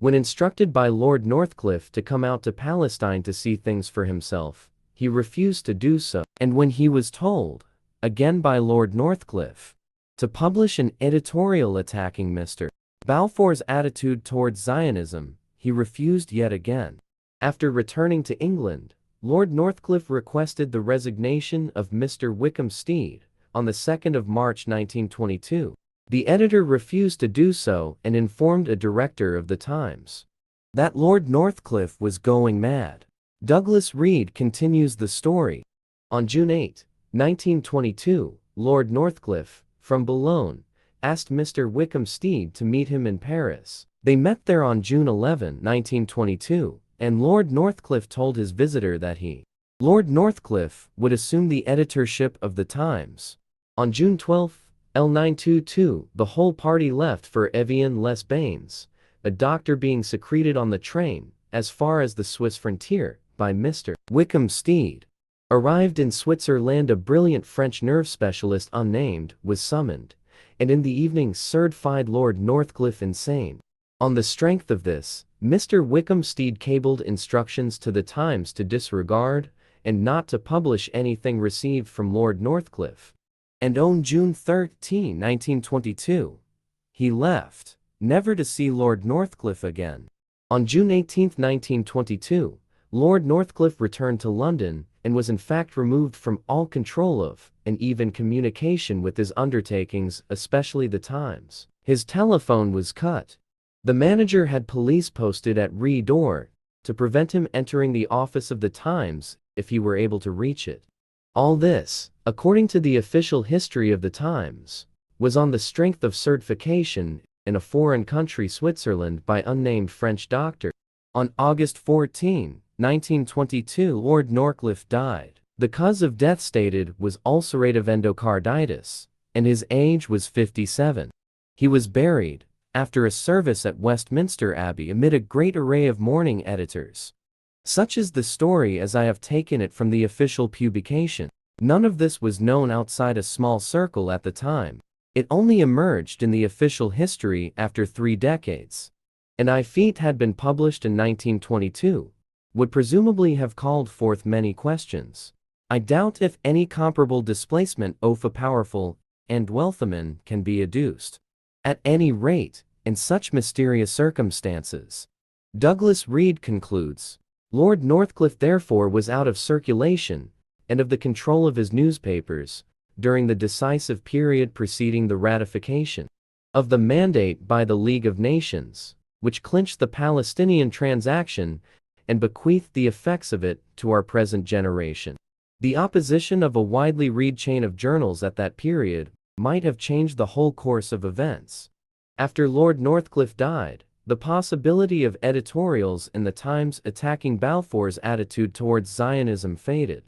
When instructed by Lord Northcliffe to come out to Palestine to see things for himself, he refused to do so. And when he was told, again by Lord Northcliffe, to publish an editorial attacking Mr. Balfour's attitude towards Zionism, he refused yet again. After returning to England, Lord Northcliffe requested the resignation of Mr. Wickham Steed on the 2nd of March 1922. The editor refused to do so and informed a director of the Times that Lord Northcliffe was going mad. Douglas Reed continues the story. On June 8, 1922, Lord Northcliffe, from Boulogne, asked Mr. Wickham Steed to meet him in Paris. They met there on June 11, 1922, and Lord Northcliffe told his visitor that he, Lord Northcliffe, would assume the editorship of the Times. On June 12, L922, the whole party left for Evian-les-Bains, a doctor being secreted on the train, as far as the Swiss frontier, by Mr. Wickham Steed. Arrived in Switzerland, a brilliant French nerve specialist unnamed was summoned, and in the evening certified Lord Northcliffe insane. On the strength of this, Mr. Wickham Steed cabled instructions to the Times to disregard and not to publish anything received from Lord Northcliffe. And on June 13, 1922, he left, never to see Lord Northcliffe again. On June 18, 1922, Lord Northcliffe returned to London and was in fact removed from all control of, and even communication with his undertakings, especially the Times. His telephone was cut. The manager had police posted at Re door to prevent him entering the office of the Times if he were able to reach it. All this, according to the official history of the Times, was on the strength of certification in a foreign country, Switzerland, by unnamed French doctor. On August 14, 1922, Lord Northcliffe died. The cause of death stated was ulcerative endocarditis, and his age was 57. He was buried, after a service at Westminster Abbey, amid a great array of mourning editors. Such is the story as I have taken it from the official publication. None of this was known outside a small circle at the time. It only emerged in the official history after 3 decades. An effete had been published in 1922, would presumably have called forth many questions. I doubt if any comparable displacement of a powerful and wealthiman can be adduced. At any rate, in such mysterious circumstances, Douglas Reed concludes, Lord Northcliffe therefore was out of circulation and of the control of his newspapers during the decisive period preceding the ratification of the mandate by the League of Nations, which clinched the Palestinian transaction and bequeathed the effects of it to our present generation. The opposition of a widely read chain of journals at that period might have changed the whole course of events. After Lord Northcliffe died, the possibility of editorials in the Times attacking Balfour's attitude towards Zionism faded.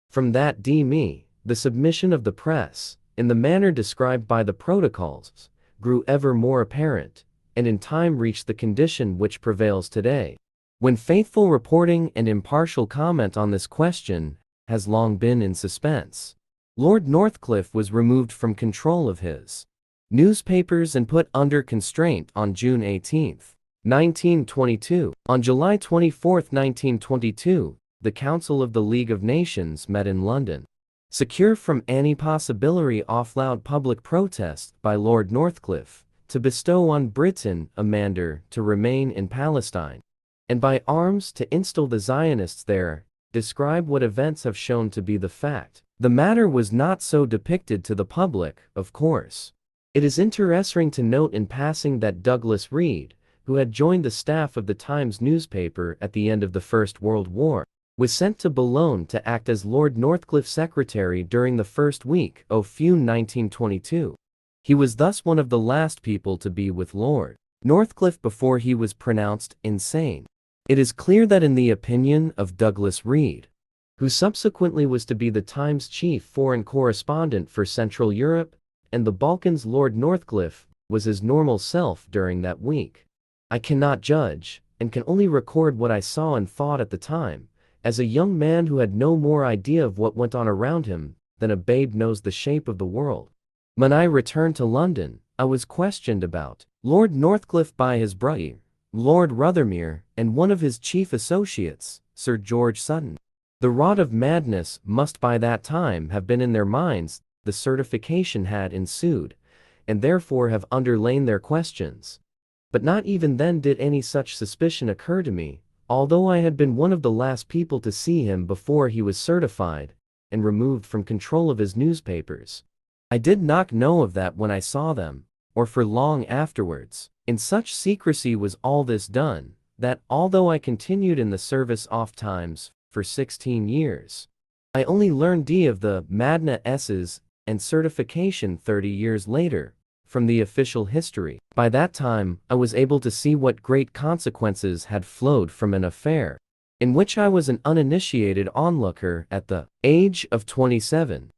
From that d.me, the submission of the press, in the manner described by the protocols, grew ever more apparent, and in time reached the condition which prevails today, when faithful reporting and impartial comment on this question has long been in suspense. Lord Northcliffe was removed from control of his newspapers and put under constraint on June 18, 1922. On July 24, 1922, the Council of the League of Nations met in London. Secure from any possibility of loud public protest by Lord Northcliffe to bestow on Britain a mandate to remain in Palestine, and by arms to install the Zionists there, describe what events have shown to be the fact. The matter was not so depicted to the public, of course. It is interesting to note in passing that Douglas Reed, who had joined the staff of the Times newspaper at the end of the First World War, was sent to Boulogne to act as Lord Northcliffe's secretary during the first week of June 1922. He was thus one of the last people to be with Lord Northcliffe before he was pronounced insane. It is clear that in the opinion of Douglas Reed, who subsequently was to be the Times chief foreign correspondent for Central Europe and the Balkans, Lord Northcliffe was his normal self during that week. I cannot judge, and can only record what I saw and thought at the time, as a young man who had no more idea of what went on around him than a babe knows the shape of the world. When I returned to London, I was questioned about Lord Northcliffe by his brother, Lord Rothermere, and one of his chief associates, Sir George Sutton. The rod of madness must by that time have been in their minds, the certification had ensued, and therefore have underlain their questions. But not even then did any such suspicion occur to me, although I had been one of the last people to see him before he was certified, and removed from control of his newspapers. I did not know of that when I saw them, or for long afterwards. In such secrecy was all this done, that although I continued in the service oft-times, for 16 years, I only learned of the Madna S's and certification 30 years later, from the official history. By that time, I was able to see what great consequences had flowed from an affair, in which I was an uninitiated onlooker at the age of 27.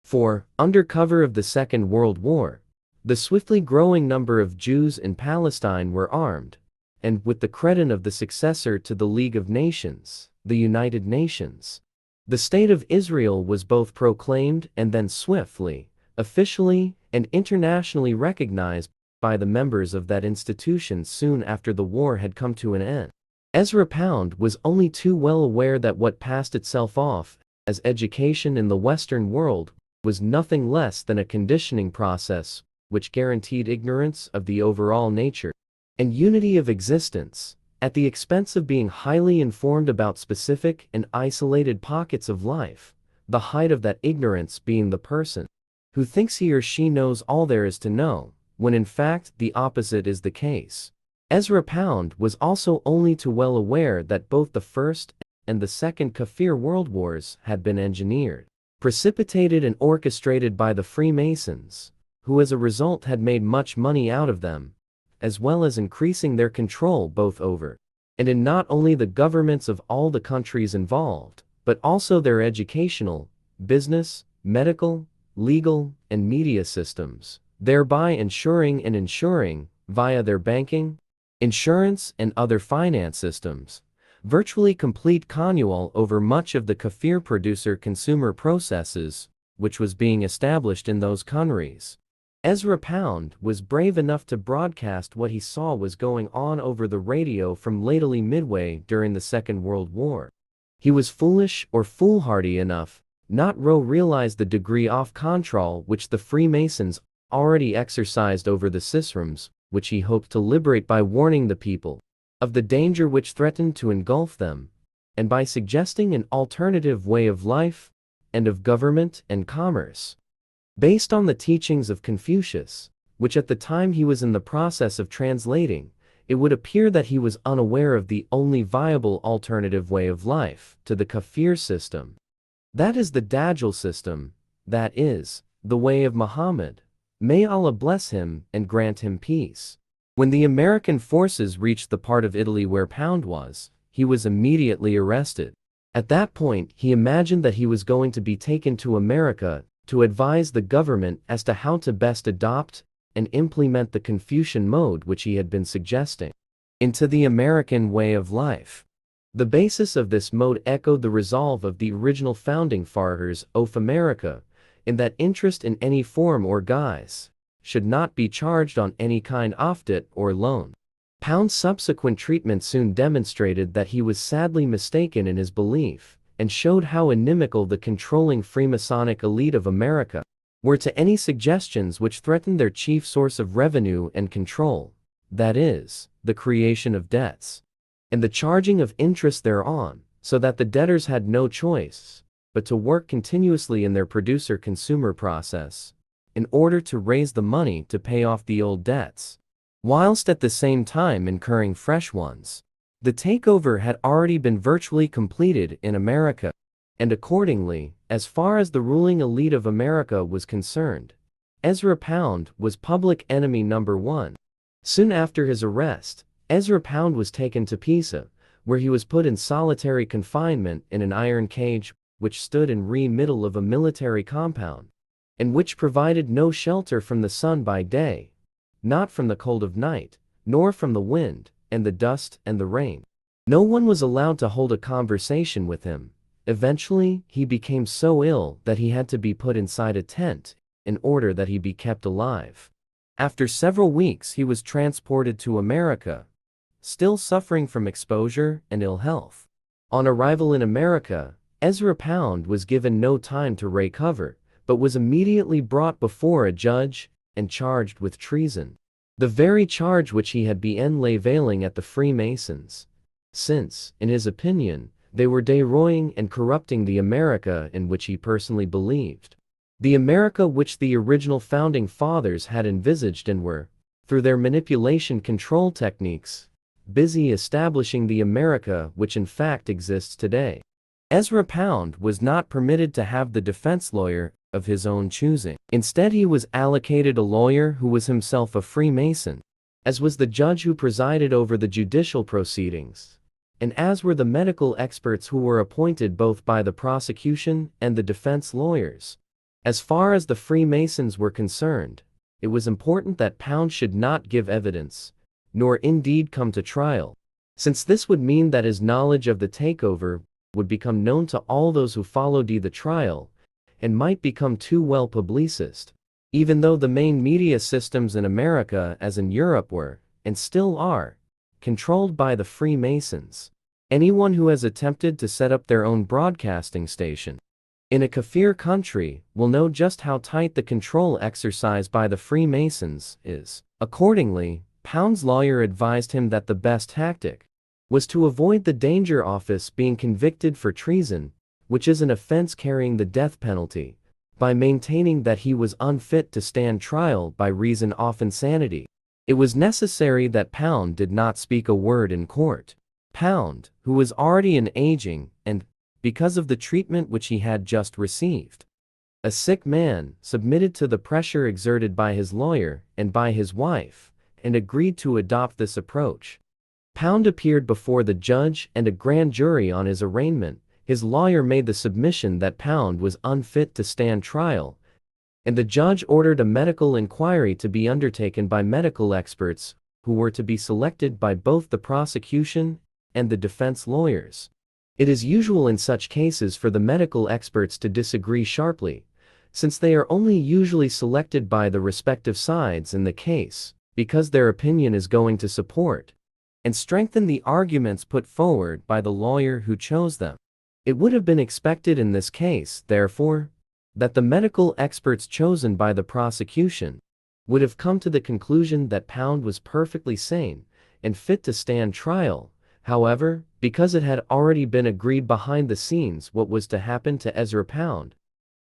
For, under cover of the Second World War, the swiftly growing number of Jews in Palestine were armed, and with the credit of the successor to the League of Nations, the United Nations, the State of Israel was both proclaimed and then swiftly, officially, and internationally recognized by the members of that institution soon after the war had come to an end. Ezra Pound was only too well aware that what passed itself off as education in the Western world was nothing less than a conditioning process which guaranteed ignorance of the overall nature and unity of existence, at the expense of being highly informed about specific and isolated pockets of life, the height of that ignorance being the person who thinks he or she knows all there is to know, when in fact the opposite is the case. Ezra Pound was also only too well aware that both the First and the Second Kafir World Wars had been engineered, precipitated and orchestrated by the Freemasons, who as a result had made much money out of them, as well as increasing their control both over and in not only the governments of all the countries involved, but also their educational, business, medical, legal, and media systems, thereby ensuring, via their banking, insurance, and other finance systems, virtually complete control over much of the Kafir producer-consumer processes, which was being established in those countries. Ezra Pound was brave enough to broadcast what he saw was going on over the radio from lately midway during the Second World War. He was foolish or foolhardy enough not to realize the degree of control which the Freemasons already exercised over the systems, which he hoped to liberate by warning the people of the danger which threatened to engulf them, and by suggesting an alternative way of life and of government and commerce, based on the teachings of Confucius, which at the time he was in the process of translating. It would appear that he was unaware of the only viable alternative way of life to the Kafir system. That is the Dajjal system, that is, the way of Muhammad. May Allah bless him and grant him peace. When the American forces reached the part of Italy where Pound was, he was immediately arrested. At that point, he imagined that he was going to be taken to America to advise the government as to how to best adopt and implement the Confucian mode which he had been suggesting into the American way of life. The basis of this mode echoed the resolve of the original founding fathers of America, in that interest in any form or guise should not be charged on any kind of debt or loan. Pound's subsequent treatment soon demonstrated that he was sadly mistaken in his belief, and showed how inimical the controlling Freemasonic elite of America were to any suggestions which threatened their chief source of revenue and control, that is, the creation of debts, and the charging of interest thereon, so that the debtors had no choice but to work continuously in their producer-consumer process, in order to raise the money to pay off the old debts, whilst at the same time incurring fresh ones. The takeover had already been virtually completed in America, and accordingly, as far as the ruling elite of America was concerned, Ezra Pound was public enemy number one. Soon after his arrest, Ezra Pound was taken to Pisa, where he was put in solitary confinement in an iron cage which stood in the middle of a military compound, and which provided no shelter from the sun by day, not from the cold of night, nor from the wind, and the dust and the rain. No one was allowed to hold a conversation with him. Eventually, he became so ill that he had to be put inside a tent, in order that he be kept alive. After several weeks he was transported to America, still suffering from exposure and ill health. On arrival in America, Ezra Pound was given no time to recover, but was immediately brought before a judge and charged with treason. The very charge which he had been leveling at the Freemasons, since, in his opinion, they were destroying and corrupting the America in which he personally believed. The America which the original founding fathers had envisaged and were, through their manipulation control techniques, busy establishing the America which in fact exists today. Ezra Pound was not permitted to have the defense lawyer of his own choosing. Instead, he was allocated a lawyer who was himself a Freemason, as was the judge who presided over the judicial proceedings, and as were the medical experts who were appointed both by the prosecution and the defense lawyers. As far as the Freemasons were concerned, it was important that Pound should not give evidence, nor indeed come to trial, since this would mean that his knowledge of the takeover would become known to all those who followed the trial, and might become too well publicized. Even though the main media systems in America as in Europe were, and still are, controlled by the Freemasons, anyone who has attempted to set up their own broadcasting station in a Kafir country will know just how tight the control exercised by the Freemasons is. Accordingly, Pound's lawyer advised him that the best tactic was to avoid the danger office being convicted for treason, which is an offense carrying the death penalty, by maintaining that he was unfit to stand trial by reason of insanity. It was necessary that Pound did not speak a word in court. Pound, who was already an aging and, because of the treatment which he had just received, a sick man, submitted to the pressure exerted by his lawyer and by his wife, and agreed to adopt this approach. Pound appeared before the judge and a grand jury on his arraignment. His lawyer made the submission that Pound was unfit to stand trial, and the judge ordered a medical inquiry to be undertaken by medical experts, who were to be selected by both the prosecution and the defense lawyers. It is usual in such cases for the medical experts to disagree sharply, since they are only usually selected by the respective sides in the case, because their opinion is going to support and strengthen the arguments put forward by the lawyer who chose them. It would have been expected in this case, therefore, that the medical experts chosen by the prosecution would have come to the conclusion that Pound was perfectly sane and fit to stand trial. However, because it had already been agreed behind the scenes what was to happen to Ezra Pound,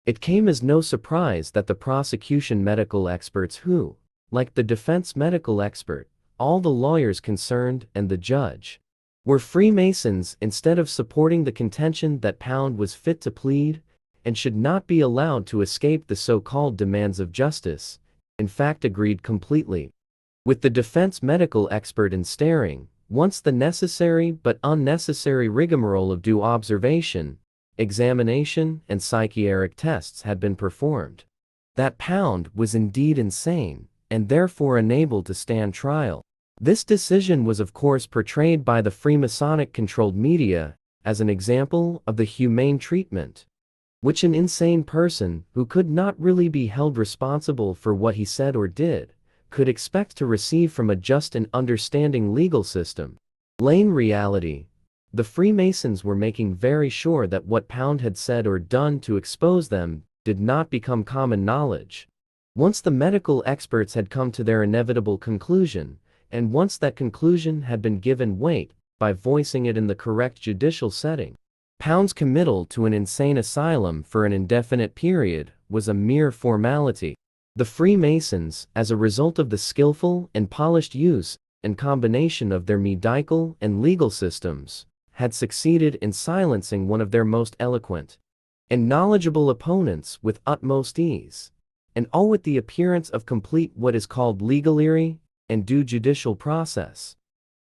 it came as no surprise that the prosecution medical experts who, like the defense medical expert, all the lawyers concerned and the judge, were Freemasons, instead of supporting the contention that Pound was fit to plead and should not be allowed to escape the so-called demands of justice, in fact agreed completely with the defense medical expert in staring, once the necessary but unnecessary rigmarole of due observation, examination, and psychiatric tests had been performed, that Pound was indeed insane and therefore unable to stand trial. This decision was of course portrayed by the Freemasonic-controlled media as an example of the humane treatment which an insane person, who could not really be held responsible for what he said or did, could expect to receive from a just and understanding legal system. In reality, the Freemasons were making very sure that what Pound had said or done to expose them did not become common knowledge. Once the medical experts had come to their inevitable conclusion, and once that conclusion had been given weight by voicing it in the correct judicial setting, Pound's committal to an insane asylum for an indefinite period was a mere formality. The Freemasons, as a result of the skillful and polished use and combination of their medical and legal systems, had succeeded in silencing one of their most eloquent and knowledgeable opponents with utmost ease, and all with the appearance of complete what is called legally and due judicial process.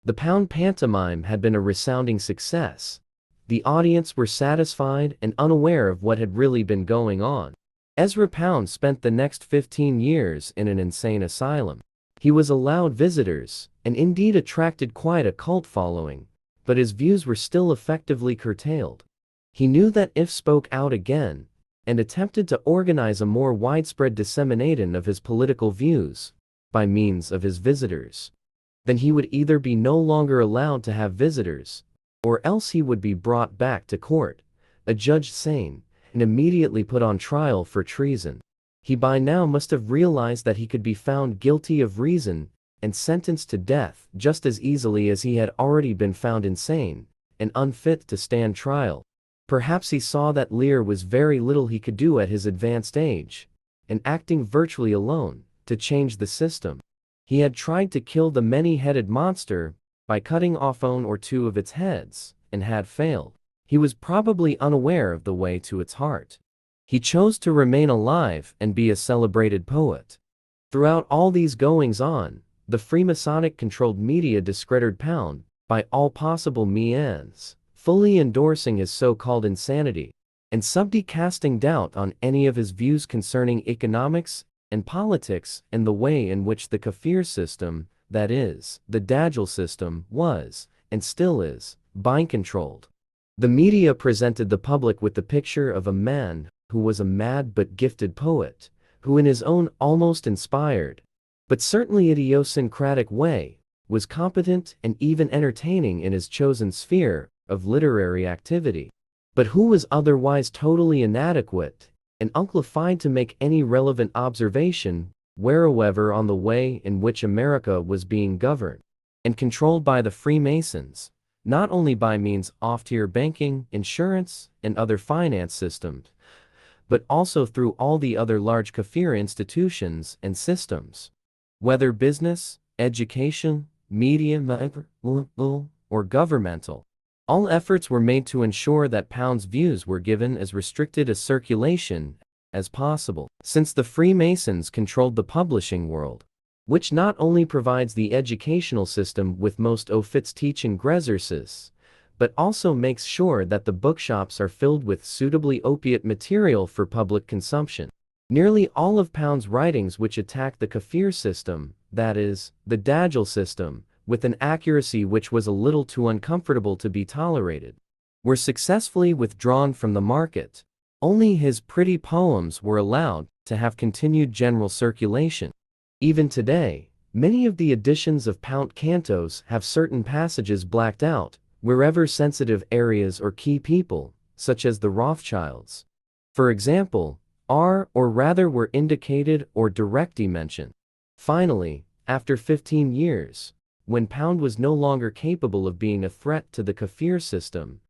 The Pound pantomime had been a resounding success. The audience were satisfied and unaware of what had really been going on. Ezra Pound spent the next 15 years in an insane asylum. He was allowed visitors, and indeed attracted quite a cult following, but his views were still effectively curtailed. He knew that if spoke out again, and attempted to organize a more widespread dissemination of his political views, by means of his visitors, then he would either be no longer allowed to have visitors, or else he would be brought back to court, adjudged sane, and immediately put on trial for treason. He by now must have realized that he could be found guilty of treason and sentenced to death just as easily as he had already been found insane and unfit to stand trial. Perhaps he saw that there was very little he could do at his advanced age, and acting virtually alone, to change the system. He had tried to kill the many-headed monster by cutting off one or two of its heads, and had failed. He was probably unaware of the way to its heart. He chose to remain alive and be a celebrated poet. Throughout all these goings-on, the Freemasonic-controlled media discredited Pound by all possible means, fully endorsing his so-called insanity, and subtly casting doubt on any of his views concerning economics and politics and the way in which the kafir system, that is, the Dajjal system, was, and still is, mind-controlled. The media presented the public with the picture of a man who was a mad but gifted poet, who in his own almost inspired, but certainly idiosyncratic way, was competent and even entertaining in his chosen sphere of literary activity, but who was otherwise totally inadequate and unqualified to make any relevant observation wherever on the way in which America was being governed and controlled by the Freemasons, not only by means of tier banking, insurance, and other finance systems, but also through all the other large kafir institutions and systems, whether business, education, media, or governmental. All efforts were made to ensure that Pound's views were given as restricted a circulation as possible, since the Freemasons controlled the publishing world, which not only provides the educational system with most of its teaching resources, but also makes sure that the bookshops are filled with suitably opiate material for public consumption. Nearly all of Pound's writings which attack the kafir system, that is, the Dajjal system, with an accuracy which was a little too uncomfortable to be tolerated, were successfully withdrawn from the market. Only his pretty poems were allowed to have continued general circulation. Even today, many of the editions of Pound cantos have certain passages blacked out, wherever sensitive areas or key people, such as the Rothschilds, for example, are or rather were indicated or directly mentioned. Finally, after 15 years, when Pound was no longer capable of being a threat to the kafir system,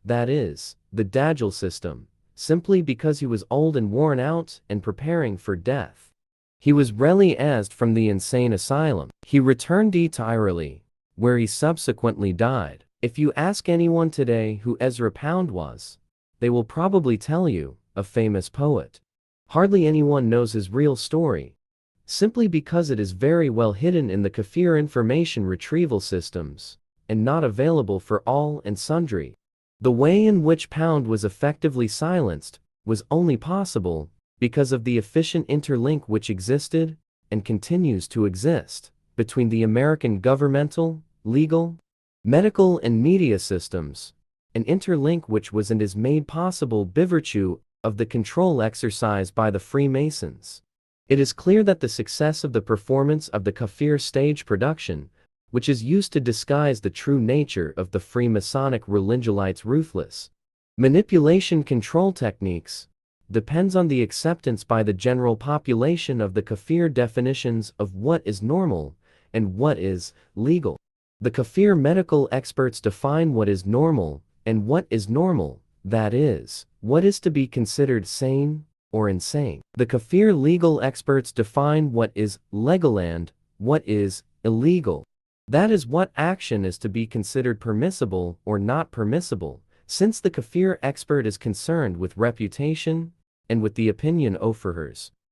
that is, the Dajjal system, simply because he was old and worn out and preparing for death, he was released from the insane asylum. He returned to Ireland, where he subsequently died. If you ask anyone today who Ezra Pound was, they will probably tell you, a famous poet. Hardly anyone knows his real story, simply because it is very well hidden in the kafir information retrieval systems, and not available for all and sundry. The way in which Pound was effectively silenced was only possible because of the efficient interlink which existed, and continues to exist, between the American governmental, legal, medical and media systems, an interlink which was and is made possible by virtue of the control exercised by the Freemasons. It is clear that the success of the performance of the kafir stage production, which is used to disguise the true nature of the Freemasonic religionites' ruthless manipulation control techniques, depends on the acceptance by the general population of the kafir definitions of what is normal and what is legal. The kafir medical experts define what is normal and what is normal, that is, what is to be considered sane or insane. The kafir legal experts define what is legal and what is illegal. That is, what action is to be considered permissible or not permissible, since the kafir expert is concerned with reputation and with the opinion of hers.